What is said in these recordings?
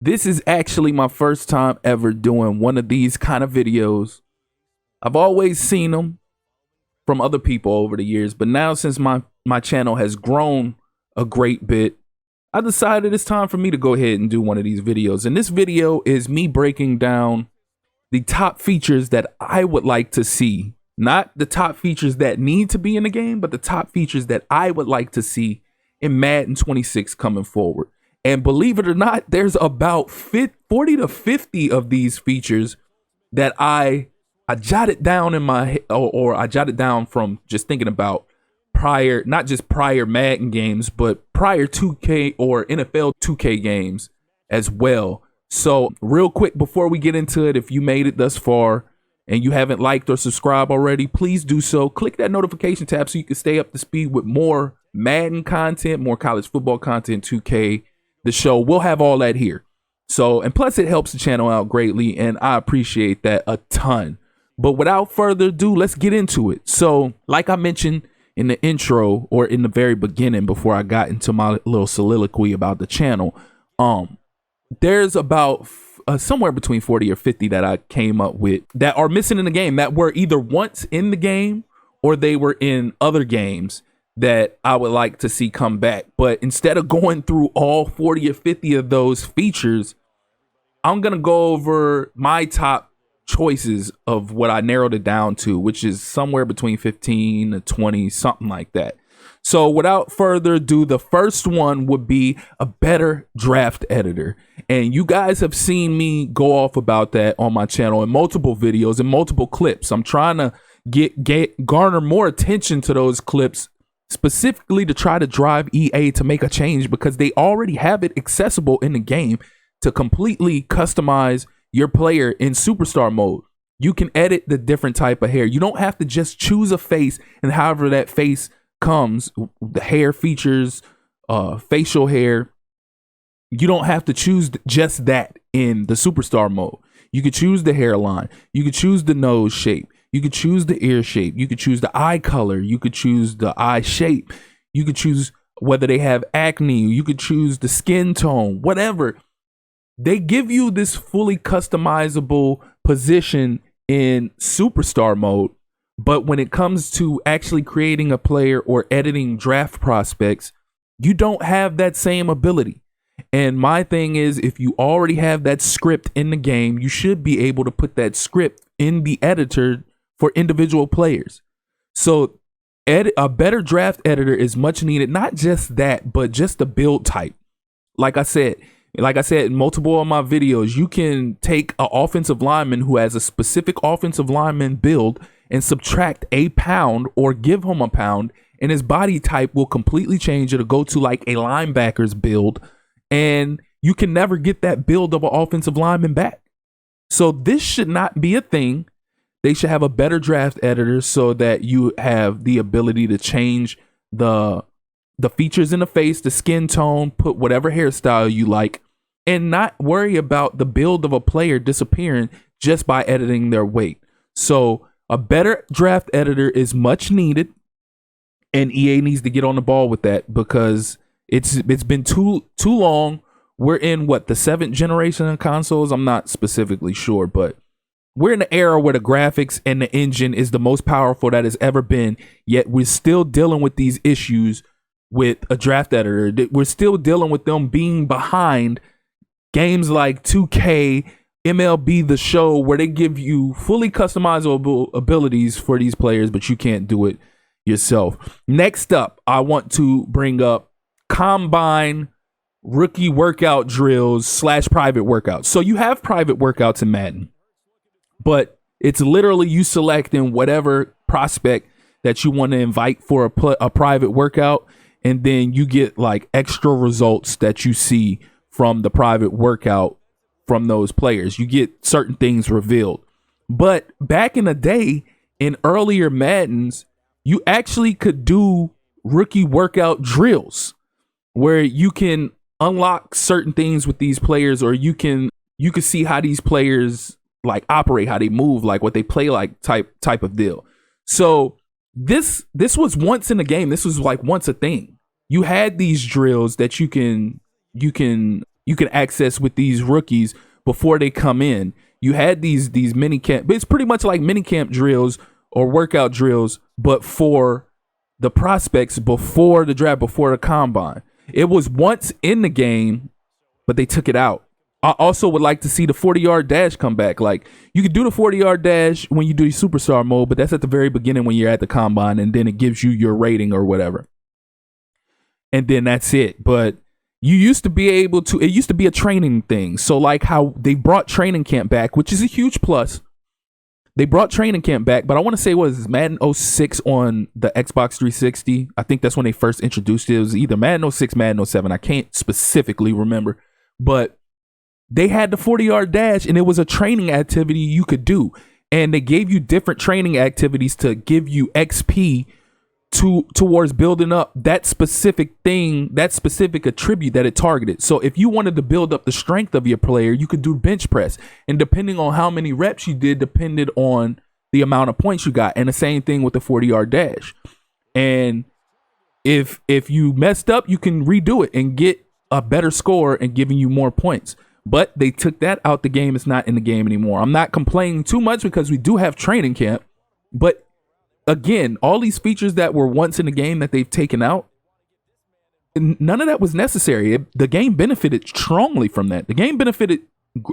This is actually my first time ever doing one of these kind of videos. I've always seen them from other people over the years, but now since my channel has grown a great bit, I decided it's time for me to go ahead and do one of these videos. And this video is me breaking down the top features that I would like to see. Not the top features that need to be in the game, but the top features that I would like to see in Madden 26 coming forward. And believe it or not, there's about 40 to 50 of these features that I jotted down in my or I jotted down from just thinking about prior, not just prior Madden games, but prior 2K or NFL 2K games as well. So real quick before we get into it, if you made it thus far and you haven't liked or subscribed already, please do so. Click that notification tab so you can stay up to speed with more Madden content, more college football content, 2K, the show. We'll have all that here. So, and plus it helps the channel out greatly, and I appreciate that a ton. But without further ado, let's get into it. So, like I mentioned in the intro or in the very beginning before I got into my little soliloquy about the channel, there's about somewhere between 40 or 50 that I came up with that are missing in the game, that were either once in the game or they were in other games that I would like to see come back. But instead of going through all 40 or 50 of those features, I'm going to go over my top choices of what I narrowed it down to, which is somewhere between 15 to 20, something like that. So without further ado, the first one would be a better draft editor. And you guys have seen me go off about that on my channel in multiple videos and multiple clips. I'm trying to garner more attention to those clips, specifically to try to drive EA to make a change, because they already have it accessible in the game to completely customize your player in superstar mode. You can edit the different type of hair. You don't have to just choose a face and however that face comes, the hair features, facial hair. You don't have to choose just that in the superstar mode. You could choose the hairline. You could choose the nose shape. You could choose the ear shape. You could choose the eye color. You could choose the eye shape. You could choose whether they have acne. You could choose the skin tone, whatever. They give you this fully customizable position in superstar mode. But when it comes to actually creating a player or editing draft prospects, you don't have that same ability. And my thing is, if you already have that script in the game, you should be able to put that script in the editor for individual players. So a better draft editor is much needed. Not just that, but just the build type. Like I said in multiple of my videos, you can take an offensive lineman who has a specific offensive lineman build and subtract a pound or give him a pound, and his body type will completely change. It'll go to like a linebacker's build, and you can never get that build of an offensive lineman back. So this should not be a thing. They should have a better draft editor so that you have the ability to change the features in the face, the skin tone, put whatever hairstyle you like, and not worry about the build of a player disappearing just by editing their weight. So a better draft editor is much needed, and EA needs to get on the ball with that, because it's been too long. We're in the 7th generation of consoles. I'm not specifically sure, but we're in an era where the graphics and the engine is the most powerful that has ever been, yet we're still dealing with these issues with a draft editor. We're still dealing with them being behind games like 2K, MLB The Show, where they give you fully customizable abilities for these players, but you can't do it yourself. Next up, I want to bring up combine rookie workout drills / private workouts. So you have private workouts in Madden, but it's literally you selecting whatever prospect that you want to invite for a private workout, and then you get like extra results that you see from the private workout from those players. You get certain things revealed. But back in the day, in earlier Maddens, you actually could do rookie workout drills where you can unlock certain things with these players, or you can see how these players like operate, how they move, like what they play like type of deal. So this was once in the game. This was like once a thing. You had these drills that you can you can access with these rookies before they come in. You had these mini camp. It's pretty much like mini camp drills or workout drills, but for the prospects before the draft, before the combine. It was once in the game, but they took it out. I also would like to see the 40-yard dash come back. Like, you could do the 40-yard dash when you do the superstar mode, but that's at the very beginning when you're at the combine, and then it gives you your rating or whatever. And then that's it. But you used to be able to, it used to be a training thing. So like how they brought training camp back, which is a huge plus. They brought training camp back, but I want to say, what is this, Madden 06 on the Xbox 360? I think that's when they first introduced it. It was either Madden 06, Madden 07. I can't specifically remember. But they had the 40-yard dash, and it was a training activity you could do. And they gave you different training activities to give you XP towards building up that specific thing, that specific attribute that it targeted. So if you wanted to build up the strength of your player, you could do bench press. And depending on how many reps you did, depended on the amount of points you got. And the same thing with the 40-yard dash. And if you messed up, you can redo it and get a better score and giving you more points. But they took that out the game. It's not in the game anymore. I'm not complaining too much because we do have training camp. But again, all these features that were once in the game that they've taken out, none of that was necessary. The game benefited strongly from that. The game benefited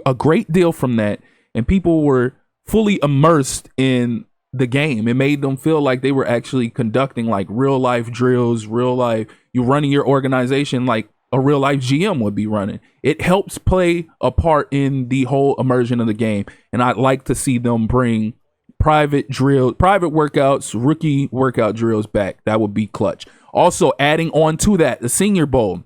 a great deal from that. And people were fully immersed in the game. It made them feel like they were actually conducting like real life drills, real life, you running your organization like a real life GM would be running. It helps play a part in the whole immersion of the game. And I'd like to see them bring private workouts, rookie workout drills back. That would be clutch. Also adding on to that, the Senior Bowl.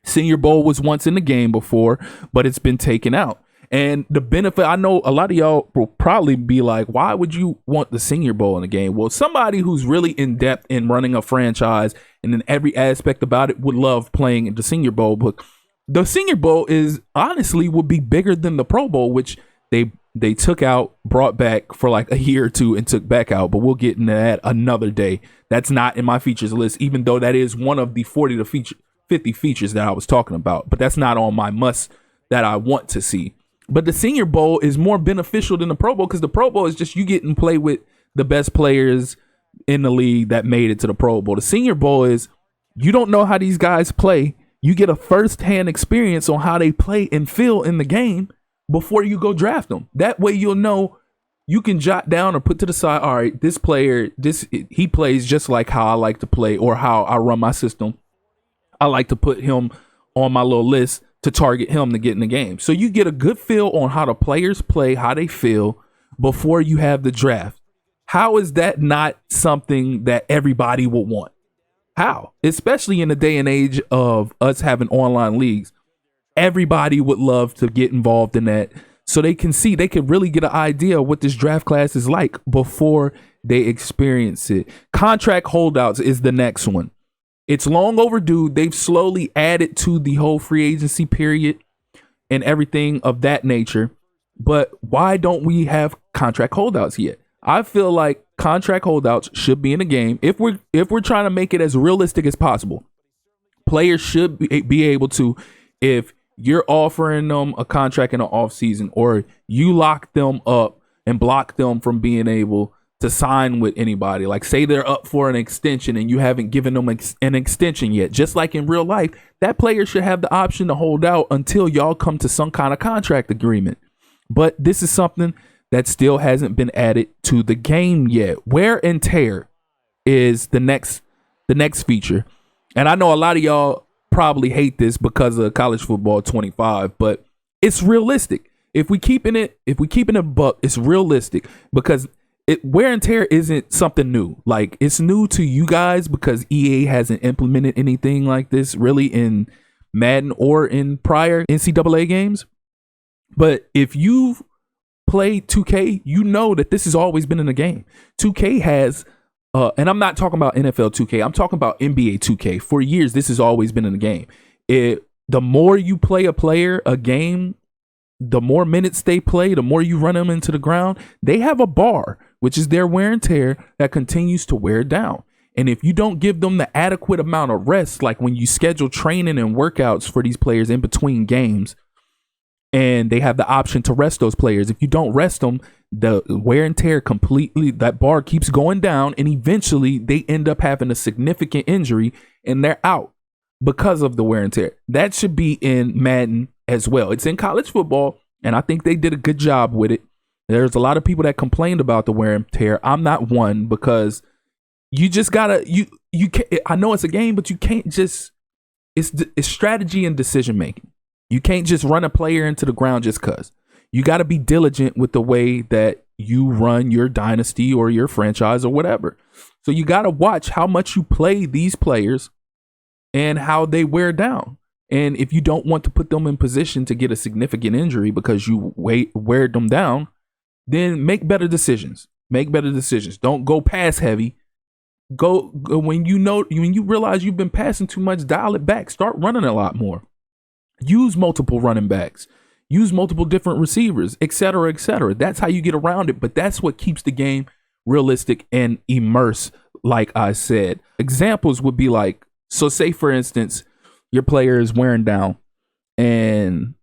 Senior Bowl was once in the game before, but it's been taken out. And the benefit, I know a lot of y'all will probably be like, why would you want the Senior Bowl in the game? Well, somebody who's really in depth in running a franchise and in every aspect about it would love playing the Senior Bowl. But the Senior Bowl is honestly would be bigger than the Pro Bowl, which they took out, brought back for like a year or two and took back out. But we'll get into that another day. That's not in my features list, even though that is one of the 50 features that I was talking about. But that's not on my must that I want to see. But the Senior Bowl is more beneficial than the Pro Bowl because the Pro Bowl is just you get and play with the best players in the league that made it to the Pro Bowl. The Senior Bowl is you don't know how these guys play. You get a first-hand experience on how they play and feel in the game before you go draft them. That way you'll know, you can jot down or put to the side, all right, this player, he plays just like how I like to play or how I run my system. I like to put him on my little list to target him to get in the game. So you get a good feel on how the players play, how they feel before you have the draft. How is that not something that everybody would want? How? Especially in the day and age of us having online leagues. Everybody would love to get involved in that so they can see, they can really get an idea of what this draft class is like before they experience it. Contract holdouts is the next one. It's long overdue. They've slowly added to the whole free agency period and everything of that nature. But why don't we have contract holdouts yet? I feel like contract holdouts should be in the game. If we're trying to make it as realistic as possible, players should be able to, if you're offering them a contract in the offseason or you lock them up and block them from being able to sign with anybody, like say they're up for an extension and you haven't given them an extension yet, just like in real life, that player should have the option to hold out until y'all come to some kind of contract agreement. But this is something that still hasn't been added to the game yet. Wear and tear is the next feature. And I know a lot of y'all probably hate this because of college football 25, but it's realistic. If we keeping it a buck, it's realistic because wear and tear isn't something new. Like, it's new to you guys because EA hasn't implemented anything like this really in Madden or in prior NCAA games. But if you've played 2K, you know that this has always been in the game. 2K has, and I'm not talking about NFL 2K, I'm talking about NBA 2K. For years, this has always been in the game. The more you play a game, the more minutes they play, the more you run them into the ground, they have a bar, which is their wear and tear that continues to wear down. And if you don't give them the adequate amount of rest, like when you schedule training and workouts for these players in between games, and they have the option to rest those players, if you don't rest them, the wear and tear completely, that bar keeps going down, and eventually they end up having a significant injury and they're out because of the wear and tear. That should be in Madden as well. It's in college football, and I think they did a good job with it. There's a lot of people that complained about the wear and tear. I'm not one, because you just gotta, you can't, I know it's a game, but you can't just, it's strategy and decision making. You can't just run a player into the ground just cause. You got to be diligent with the way that you run your dynasty or your franchise or whatever. So you got to watch how much you play these players and how they wear down. And if you don't want to put them in position to get a significant injury because you wear them down, then make better decisions. Make better decisions. Don't go pass heavy. Go when you realize you've been passing too much, dial it back. Start running a lot more. Use multiple running backs. Use multiple different receivers, et cetera, et cetera. That's how you get around it. But that's what keeps the game realistic and immerse, like I said. Examples would be like, so say, for instance, your player is wearing down and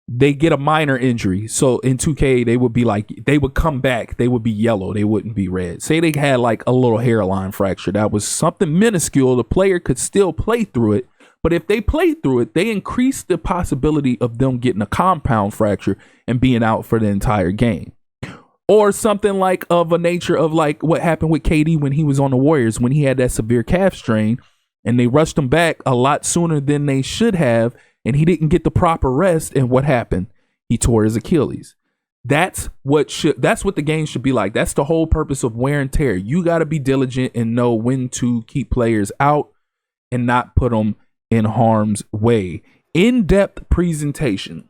they get a minor injury. So in 2K, they would be like, they would come back. They would be yellow. They wouldn't be red. Say they had like a little hairline fracture. That was something minuscule. The player could still play through it. But if they played through it, they increased the possibility of them getting a compound fracture and being out for the entire game. Or something like of a nature of like what happened with KD when he was on the Warriors, when he had that severe calf strain and they rushed him back a lot sooner than they should have. And he didn't get the proper rest. And what happened? He tore his Achilles. That's what the game should be like. That's the whole purpose of wear and tear. You got to be diligent and know when to keep players out and not put them in harm's way. In-depth presentation.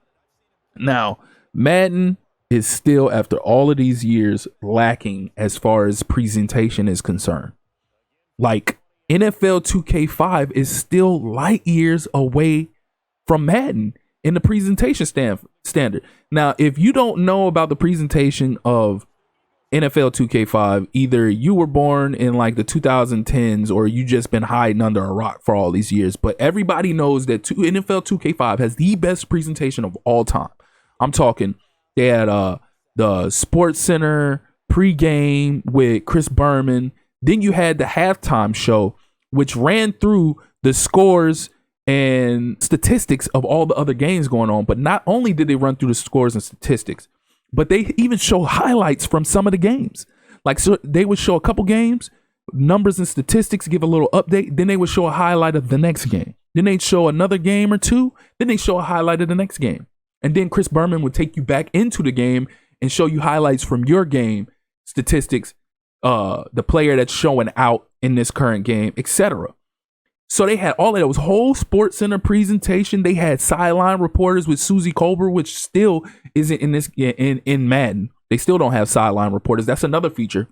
Now, Madden is still, after all of these years, lacking as far as presentation is concerned. Like, NFL 2K5 is still light years away from Madden in the presentation standard. Now, if you don't know about the presentation of NFL 2K5, either you were born in like the 2010s or you just been hiding under a rock for all these years. But everybody knows that NFL 2K5 has the best presentation of all time. I'm talking, they had the Sports Center pregame with Chris Berman. Then you had the halftime show, which ran through the scores and statistics of all the other games going on. But not only did they run through the scores and statistics, but they even show highlights from some of the games. Like, so they would show a couple games, numbers and statistics, give a little update. Then they would show a highlight of the next game. Then they'd show another game or two. Then they show a highlight of the next game. And then Chris Berman would take you back into the game and show you highlights from your game, statistics, the player that's showing out in this current game, etc. So they had all of those whole Sports Center presentation. They had sideline reporters with Susie Colbert, which still isn't in this in Madden. They still don't have sideline reporters. That's another feature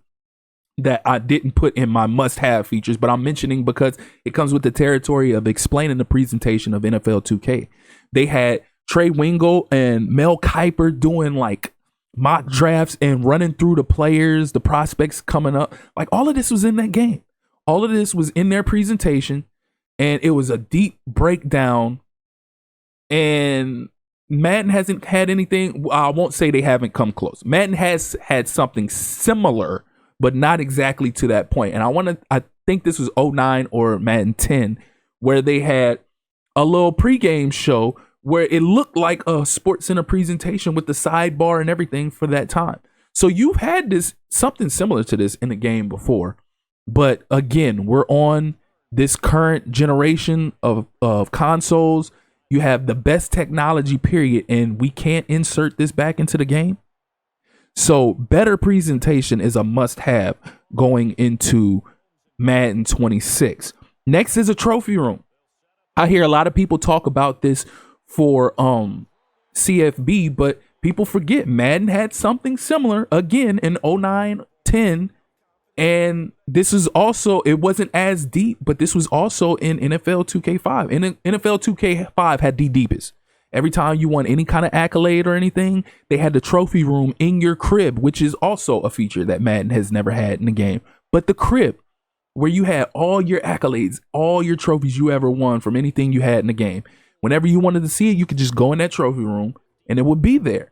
that I didn't put in my must-have features, but I'm mentioning because it comes with the territory of explaining the presentation of NFL 2K. They had Trey Wingle and Mel Kiper doing like mock drafts and running through the players, the prospects coming up. Like, all of this was in that game. All of this was in their presentation. And it was a deep breakdown, and Madden hasn't had anything. I won't say they haven't come close. Madden has had something similar, but not exactly to that point. And I think this was 09 or Madden 10, where they had a little pregame show where it looked like a Sports Center presentation with the sidebar and everything for that time. So you've had something similar to this in the game before, but again, we're on this current generation of consoles. You have the best technology, period, and we can't insert this back into the game. So better presentation is a must-have going into Madden 26. Next is a trophy room. I hear a lot of people talk about this for CFB, but people forget Madden had something similar again in 09, 10. And this is also, it wasn't as deep, but this was also in NFL 2K5. And NFL 2K5 had the deepest. Every time you won any kind of accolade or anything, they had the trophy room in your crib, which is also a feature that Madden has never had in the game. But the crib, where you had all your accolades, all your trophies you ever won from anything you had in the game. Whenever you wanted to see it, you could just go in that trophy room and it would be there.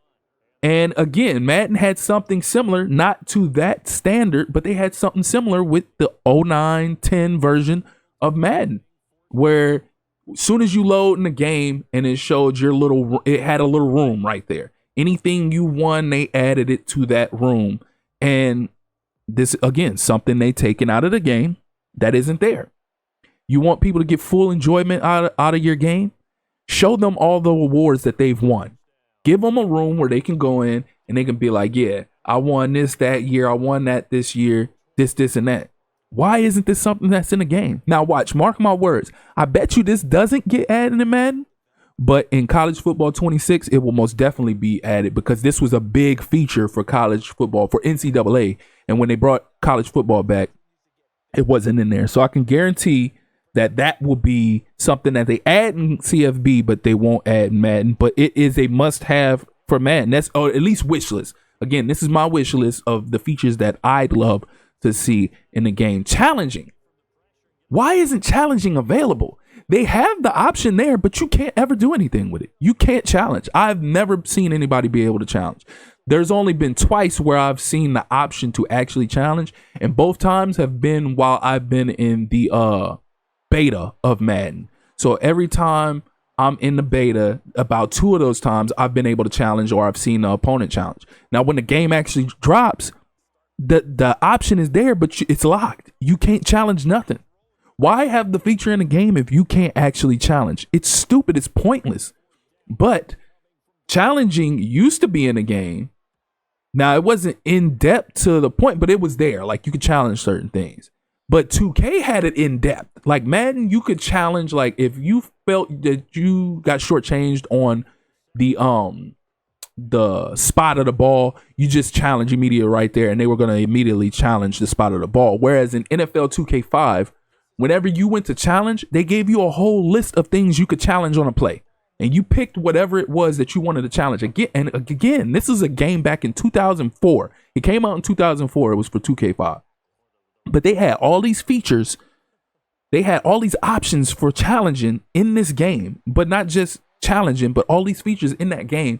And again, Madden had something similar, not to that standard, but they had something similar with the 09-10 version of Madden, where as soon as you load in the game and it showed it had a little room right there. Anything you won, they added it to that room. And this, again, something they taken out of the game that isn't there. You want people to get full enjoyment out of your game? Show them all the awards that they've won. Give them a room where they can go in and they can be like, yeah, I won this that year. I won that this year, this, and that. Why isn't this something that's in the game? Now watch, mark my words. I bet you this doesn't get added in Madden, but in College Football 26, it will most definitely be added because this was a big feature for college football, for NCAA. And when they brought college football back, it wasn't in there. So I can guarantee that will be something that they add in CFB, but they won't add in Madden. But it is a must-have for Madden. That's, or at least wish list. Again, this is my wish list of the features that I'd love to see in the game. Challenging. Why isn't challenging available? They have the option there, but you can't ever do anything with it. You can't challenge. I've never seen anybody be able to challenge. There's only been twice where I've seen the option to actually challenge, and both times have been while I've been in the beta of Madden. So every time I'm in the beta, about 2 of those times I've been able to challenge, or I've seen the opponent challenge. Now when the game actually drops, the option is there, but it's locked. You can't challenge nothing. Why have the feature in the game if you can't actually challenge? It's stupid. It's pointless. But challenging used to be in the game. Now it wasn't in depth to the point, but it was there. Like you could challenge certain things. But 2K had it in depth. Like Madden, you could challenge, like if you felt that you got shortchanged on the spot of the ball, you just challenge immediately right there, and they were going to immediately challenge the spot of the ball. Whereas in NFL 2K5, whenever you went to challenge, they gave you a whole list of things you could challenge on a play, and you picked whatever it was that you wanted to challenge. Again, this is a game back in 2004. It came out in 2004. It was for 2K5, but they had all these features. They had all these options for challenging in this game, but not just challenging, but all these features in that game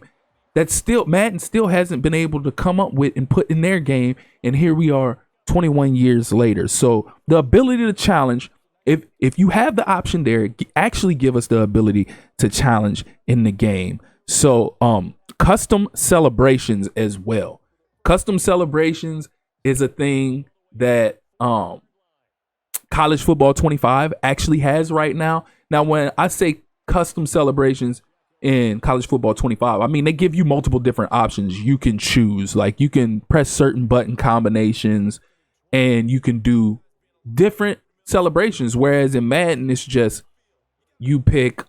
that still Madden still hasn't been able to come up with and put in their game. And here we are 21 years later. So the ability to challenge, if you have the option there, actually give us the ability to challenge in the game. So custom celebrations as well. Custom celebrations is a thing that College Football 25 actually has right now. Now, when I say custom celebrations in College Football 25, I mean, they give you multiple different options you can choose. Like you can press certain button combinations and you can do different celebrations. Whereas in Madden, it's just you pick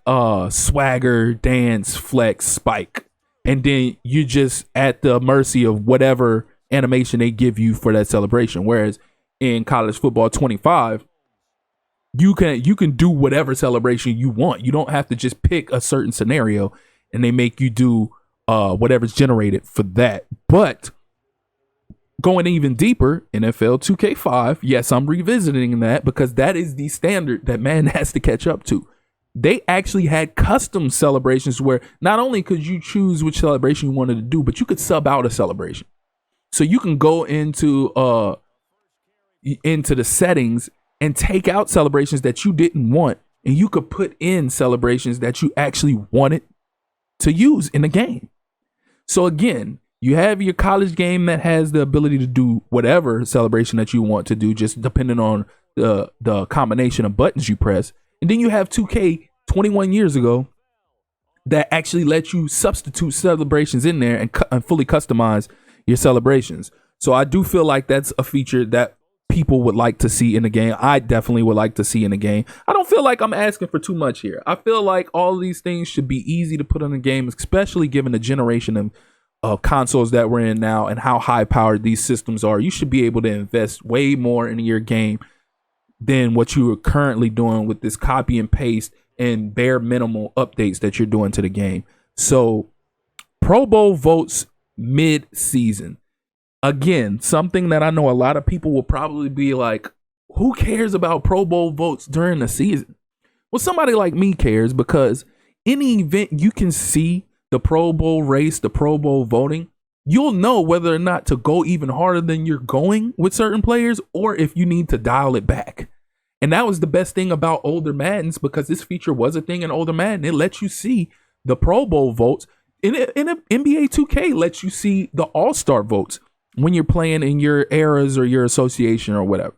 swagger, dance, flex, spike, and then you just at the mercy of whatever animation they give you for that celebration. Whereas in College Football 25, you can do whatever celebration you want. You don't have to just pick a certain scenario and they make you do whatever's generated for that. But going even deeper, NFL 2K5, yes, I'm revisiting that because that is the standard that Madden has to catch up to. They actually had custom celebrations where not only could you choose which celebration you wanted to do, but you could sub out a celebration. So you can go into the settings and take out celebrations that you didn't want, and you could put in celebrations that you actually wanted to use in the game. So again, you have your college game that has the ability to do whatever celebration that you want to do, just depending on the combination of buttons you press. And then you have 2K 21 years ago that actually lets you substitute celebrations in there and fully customize your celebrations. So I do feel like that's a feature that people would like to see in the game. I definitely would like to see in the game. I don't feel like I'm asking for too much here. I feel like all of these things should be easy to put on the game, especially given the generation of consoles that we're in now and how high powered these systems are. You should be able to invest way more in your game than what you are currently doing with this copy and paste and bare minimal updates that you're doing to the game. So Pro Bowl votes mid-season. Again, something that I know a lot of people will probably be like, who cares about Pro Bowl votes during the season? Well, somebody like me cares, because any event you can see the Pro Bowl race, the Pro Bowl voting, you'll know whether or not to go even harder than you're going with certain players, or if you need to dial it back. And that was the best thing about older Maddens, because this feature was a thing in older Madden. It lets you see the Pro Bowl votes. In NBA 2K lets you see the All-Star votes when you're playing in your eras or your association or whatever.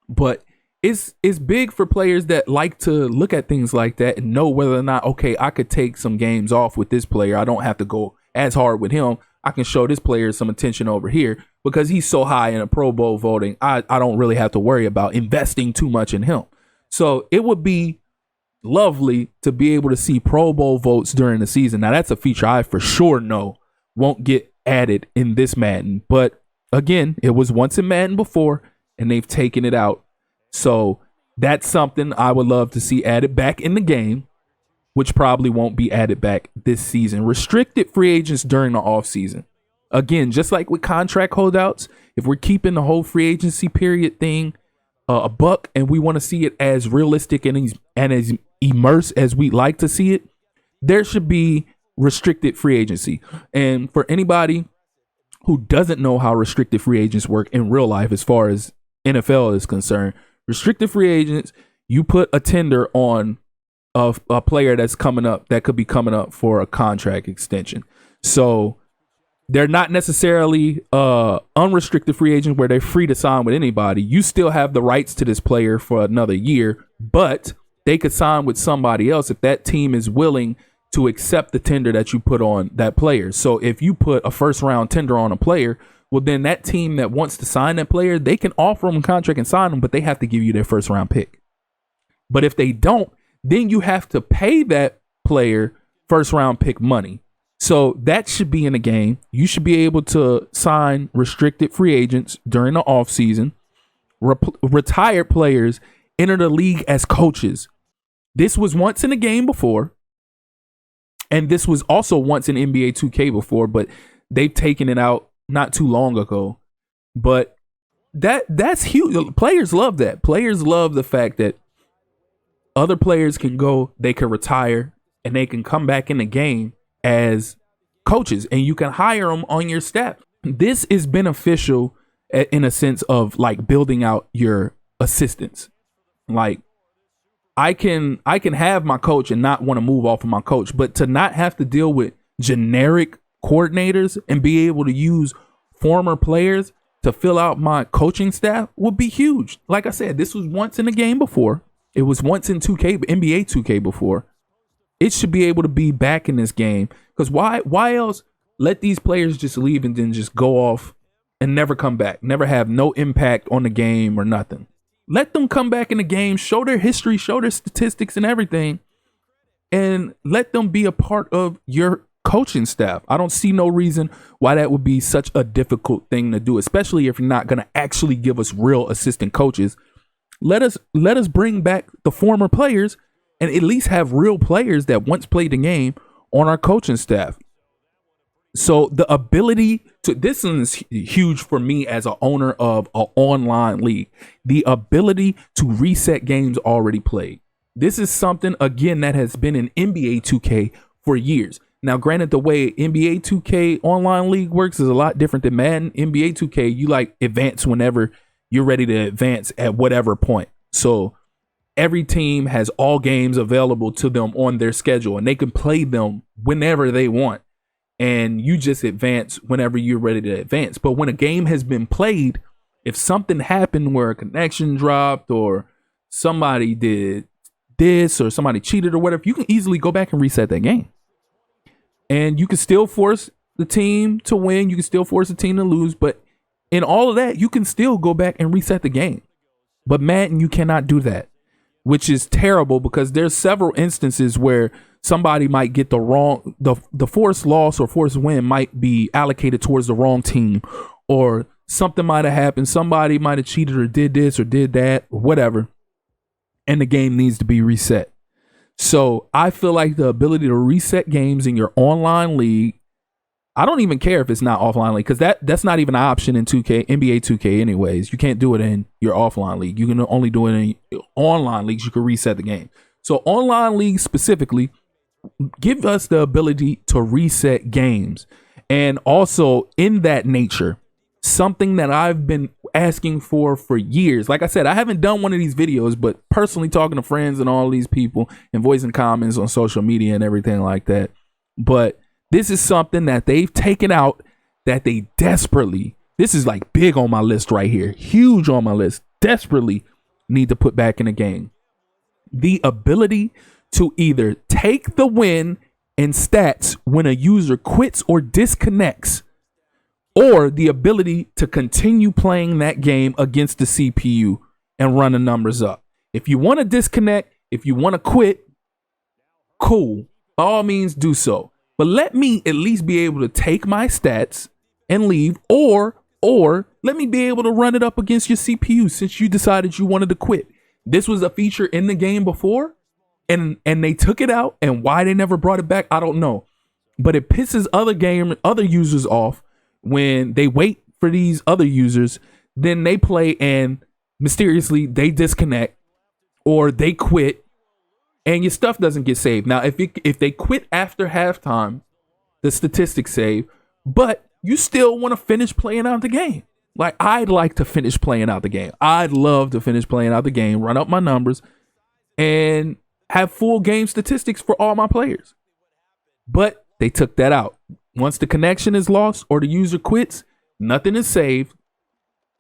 But it's big for players that like to look at things like that and know whether or not, okay, I could take some games off with this player. I don't have to go as hard with him. I can show this player some attention over here because he's so high in a Pro Bowl voting. I don't really have to worry about investing too much in him. So it would be lovely to be able to see Pro Bowl votes during the season. Now, that's a feature I for sure know won't get added in this Madden. But again, it was once in Madden before, and they've taken it out. So that's something I would love to see added back in the game, which probably won't be added back this season. Restricted free agents during the offseason. Again, just like with contract holdouts, if we're keeping the whole free agency period thing a buck, and we want to see it as realistic and as immersed as we'd like to see it, there should be restricted free agency. And for anybody who doesn't know how restricted free agents work in real life, as far as NFL is concerned, restricted free agents, you put a tender on a player that's coming up, that could be coming up for a contract extension. So they're not necessarily unrestricted free agents where they're free to sign with anybody. You still have the rights to this player for another year, but they could sign with somebody else if that team is willing to accept the tender that you put on that player. So if you put a first round tender on a player, well, then that team that wants to sign that player, they can offer them a contract and sign them, but they have to give you their first round pick. But if they don't, then you have to pay that player first round pick money. So that should be in the game. You should be able to sign restricted free agents during the offseason. Retired players enter the league as coaches. This was once in the game before. And this was also once in NBA 2K before, but they've taken it out not too long ago. But that's huge. Players love that. Players love the fact that other players can go, they can retire, and they can come back in the game as coaches, and you can hire them on your staff. This is beneficial in a sense of like building out your assistants. Like I can have my coach and not want to move off of my coach, but to not have to deal with generic coordinators and be able to use former players to fill out my coaching staff would be huge. Like I said, this was once in the game before. It was once in 2K, NBA 2K before. It should be able to be back in this game. Because why else let these players just leave and then just go off and never come back? Never have no impact on the game or nothing. Let them come back in the game, show their history, show their statistics and everything, and let them be a part of your coaching staff. I don't see no reason why that would be such a difficult thing to do, especially if you're not going to actually give us real assistant coaches. Let us bring back the former players and at least have real players that once played the game on our coaching staff. So the ability to, this is huge for me as an owner of an online league, the ability to reset games already played. This is something, again, that has been in NBA 2K for years. Now, granted, the way NBA 2K online league works is a lot different than Madden. NBA 2K, you like advance whenever you're ready to advance at whatever point. So every team has all games available to them on their schedule, and they can play them whenever they want. And you just advance whenever you're ready to advance. But when a game has been played, if something happened where a connection dropped or somebody did this or somebody cheated or whatever, you can easily go back and reset that game. And you can still force the team to win. You can still force the team to lose. But in all of that, you can still go back and reset the game. But Madden, you cannot do that, which is terrible because there's several instances where somebody might get the forced loss or forced win might be allocated towards the wrong team, or something might have happened. Somebody might have cheated or did this or did that or whatever, and the game needs to be reset. So I feel like the ability to reset games in your online league, I don't even care if it's not offline league, because that's not even an option in 2K, NBA 2K anyways. You can't do it in your offline league. You can only do it in online leagues. You can reset the game. So online leagues specifically give us the ability to reset games. And also in that nature, something that I've been asking for years. Like I said, I haven't done one of these videos, but personally talking to friends and all these people and voicing comments on social media and everything like that. But this is something that they've taken out that they desperately, this is like big on my list right here, huge on my list, desperately need to put back in the game. The ability to either take the win in stats when a user quits or disconnects, or the ability to continue playing that game against the CPU and run the numbers up. If you want to disconnect, if you want to quit, cool, by all means do so. But let me at least be able to take my stats and leave, or let me be able to run it up against your CPU since you decided you wanted to quit. This was a feature in the game before, and they took it out, and why they never brought it back, I don't know. But it pisses other users off when they wait for these other users, then they play and mysteriously they disconnect or they quit, and your stuff doesn't get saved. Now, if they quit after halftime, the statistics save, but you still want to finish playing out the game. Like, I'd like to finish playing out the game. I'd love to finish playing out the game, run up my numbers, and have full game statistics for all my players. But they took that out. Once the connection is lost or the user quits, nothing is saved,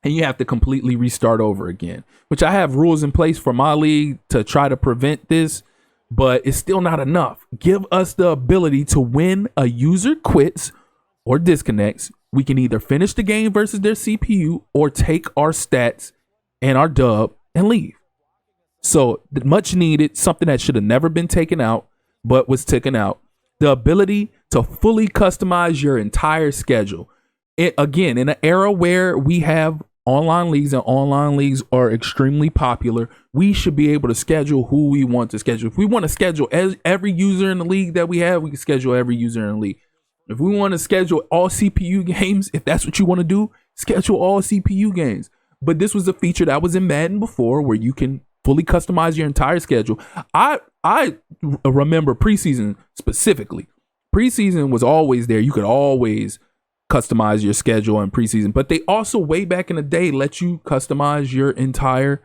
and you have to completely restart over again, which I have rules in place for my league to try to prevent this, but it's still not enough. Give us the ability to, when a user quits or disconnects, we can either finish the game versus their CPU or take our stats and our dub and leave. So much needed, something that should have never been taken out, but was taken out. The ability to fully customize your entire schedule. Again, in an era where we have online leagues and online leagues are extremely popular, we should be able to schedule who we want to schedule. If we want to schedule every user in the league that we have, we can schedule every user in the league. If we want to schedule all CPU games, if that's what you want to do, schedule all CPU games. But this was a feature that was in Madden before, where you can fully customize your entire schedule. I remember preseason specifically. Preseason was always there. You could always customize your schedule in preseason, but they also, way back in the day, let you customize your entire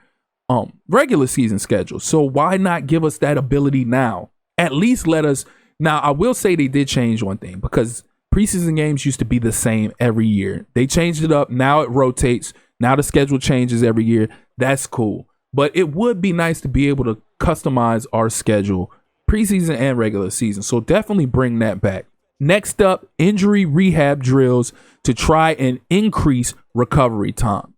regular season schedule. So why not give us that ability now? At least let us. Now, I will say they did change one thing, because preseason games used to be the same every year. They changed it up. Now it rotates. Now the schedule changes every year. That's cool. But it would be nice to be able to customize our schedule, preseason and regular season. So definitely bring that back. Next up, injury rehab drills to try and increase recovery time.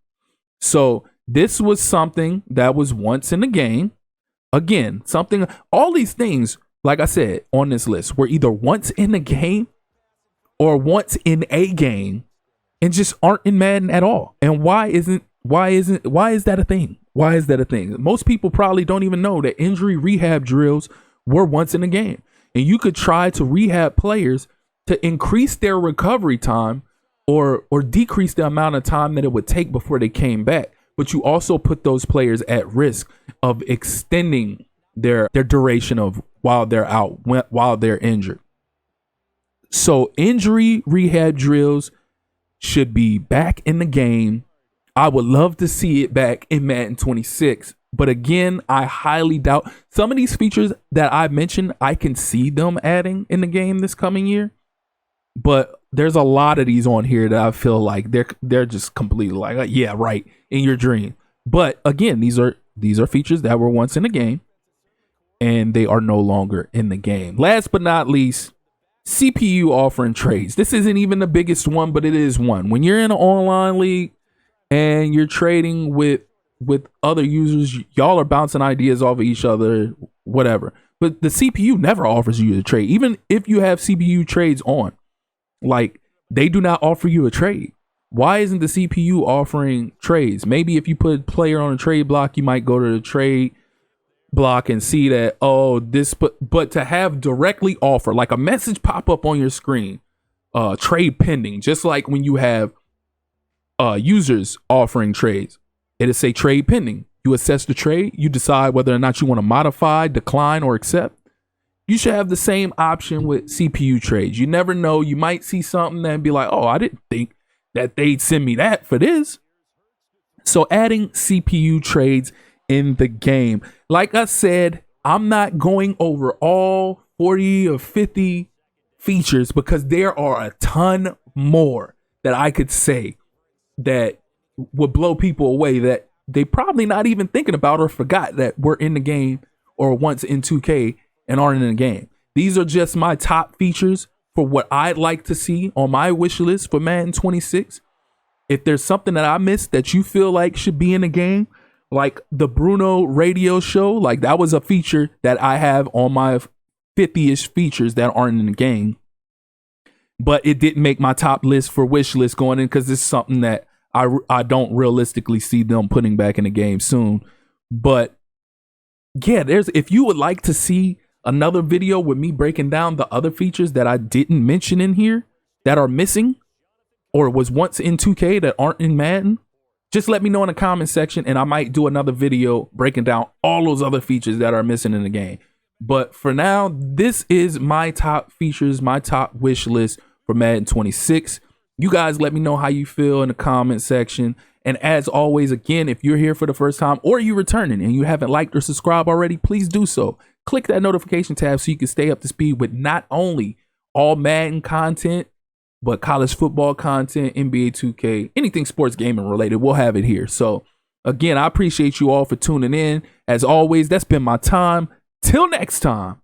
So this was something that was once in the game. Again, all these things, like I said, on this list were either once in the game or once in a game and just aren't in Madden at all. And why is that a thing? Why is that a thing? Most people probably don't even know that injury rehab drills were once in the game. And you could try to rehab players to increase their recovery time or decrease the amount of time that it would take before they came back. But you also put those players at risk of extending their duration of while they're out, while they're injured. So injury rehab drills should be back in the game. I would love to see it back in Madden 26. But again, I highly doubt some of these features that I mentioned, I can see them adding in the game this coming year. But there's a lot of these on here that I feel like they're just completely like, yeah, right, in your dream. But again, these are features that were once in the game, and they are no longer in the game. Last but not least, CPU offering trades. This isn't even the biggest one, but it is one. When you're in an online league and you're trading with other users, y'all are bouncing ideas off of each other, whatever. But the CPU never offers you a trade. Even if you have CPU trades on, like, they do not offer you a trade. Why isn't the CPU offering trades? Maybe if you put a player on a trade block, you might go to the trade block and see that, oh, this, but to have directly offer, like a message pop up on your screen, trade pending, just like when you have users offering trades. It'll say trade pending. You assess the trade. You decide whether or not you want to modify, decline, or accept. You should have the same option with CPU trades. You never know. You might see something and be like, oh, I didn't think that they'd send me that for this. So adding CPU trades in the game. Like I said, I'm not going over all 40 or 50 features because there are a ton more that I could say that would blow people away that they probably not even thinking about or forgot that were in the game or once in 2K and aren't in the game. These are just my top features for what I'd like to see on my wish list for Madden 26. If there's something that I missed that you feel like should be in the game, like the Bruno radio show, like that was a feature that I have on my 50-ish features that aren't in the game, but it didn't make my top list for wish list going in because it's something that I don't realistically see them putting back in the game soon. But yeah, if you would like to see another video with me breaking down the other features that I didn't mention in here that are missing or was once in 2K that aren't in Madden, just let me know in the comment section and I might do another video breaking down all those other features that are missing in the game. But for now, this is my top features, my top wish list for Madden 26. You guys let me know how you feel in the comment section. And as always, again, if you're here for the first time or you're returning and you haven't liked or subscribed already, please do so. Click that notification tab so you can stay up to speed with not only all Madden content, but college football content, NBA 2K, anything sports gaming related, we'll have it here. So again, I appreciate you all for tuning in. As always, that's been my time. Till next time.